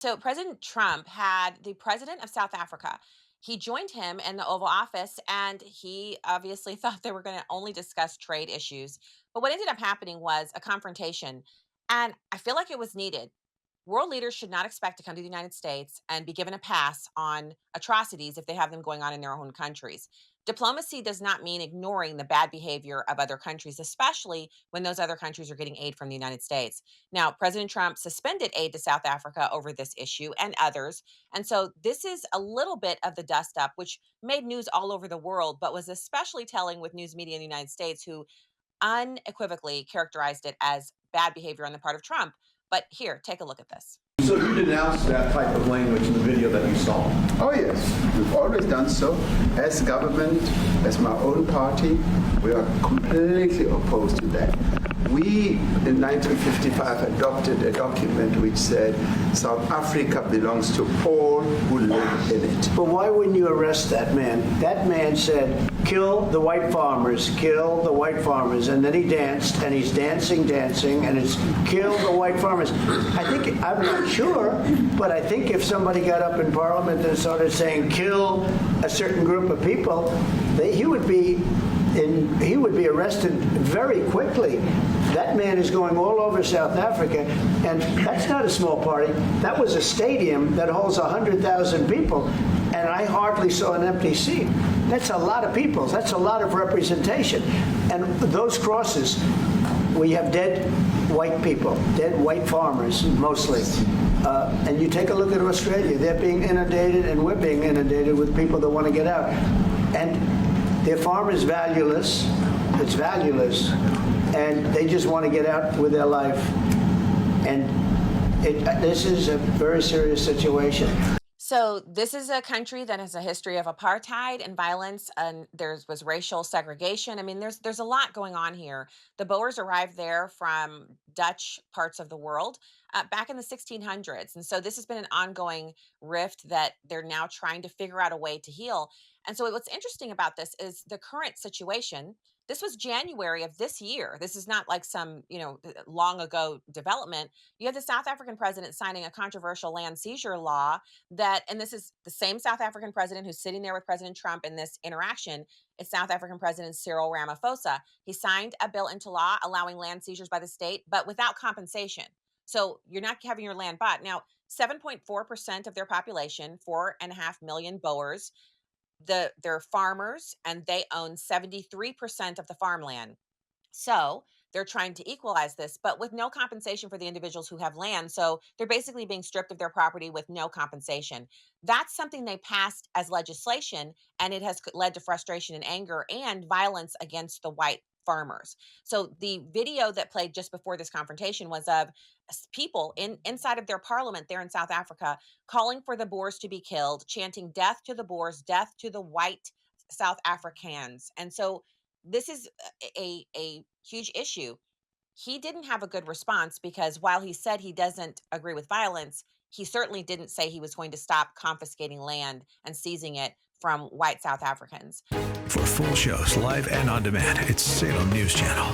So President Trump had the president of South Africa. He joined him in the Oval Office and he obviously thought they were going to only discuss trade issues. But what ended up happening was a confrontation. And I feel like it was needed. World leaders should not expect to come to the United States and be given a pass on atrocities if they have them going on in their own countries. Diplomacy does not mean ignoring the bad behavior of other countries, especially when those other countries are getting aid from the United States. Now, President Trump suspended aid to South Africa over this issue and others. And so this is a little bit of the dust up, which made news all over the world, but was especially telling with news media in the United States, who unequivocally characterized it as bad behavior on the part of Trump. But here, take a look at this. So you denounced that type of language in the video that you saw? Oh yes, we've always done so. As government, as my own party, we are completely opposed to that. We, in 1955, adopted a document which said South Africa belongs to all who live in it. But why wouldn't you arrest that man? That man said, kill the white farmers, kill the white farmers. And then he danced, and he's dancing, and it's kill the white farmers. I'm not sure, but I think if somebody got up in Parliament and started saying, kill a certain group of people, he would be arrested very quickly. That man is going all over South Africa, and that's not a small party. That was a stadium that holds 100,000 people, and I hardly saw an empty seat. That's a lot of people. That's a lot of representation. And those crosses, we have dead white people, dead white farmers, mostly. And you take a look at Australia. They're being inundated, and we're being inundated with people that want to get out. And their farm is valueless. It's valueless. And they just want to get out with their life. And this is a very serious situation. So this is a country that has a history of apartheid and violence, and there was racial segregation. I mean, there's a lot going on here. The Boers arrived there from Dutch parts of the world back in the 1600s, and so this has been an ongoing rift that they're now trying to figure out a way to heal. And so what's interesting about this is the current situation. This was January of this year. This is not like some, long ago development. You have the South African president signing a controversial land seizure law and this is the same South African president who's sitting there with President Trump in this interaction. It's South African President Cyril Ramaphosa. He signed a bill into law allowing land seizures by the state, but without compensation. So you're not having your land bought. Now, 7.4% of their population, 4.5 million Boers, they're farmers and they own 73% of the farmland. So they're trying to equalize this, but with no compensation for the individuals who have land. So they're basically being stripped of their property with no compensation. That's something they passed as legislation, and it has led to frustration and anger and violence against the white farmers. So the video that played just before this confrontation was of people inside of their parliament there in South Africa calling for the Boers to be killed, chanting death to the Boers, death to the white South Africans. And so this is a huge issue. He didn't have a good response because while he said he doesn't agree with violence, he certainly didn't say he was going to stop confiscating land and seizing it from white South Africans. For full shows, live and on demand, it's Salem News Channel.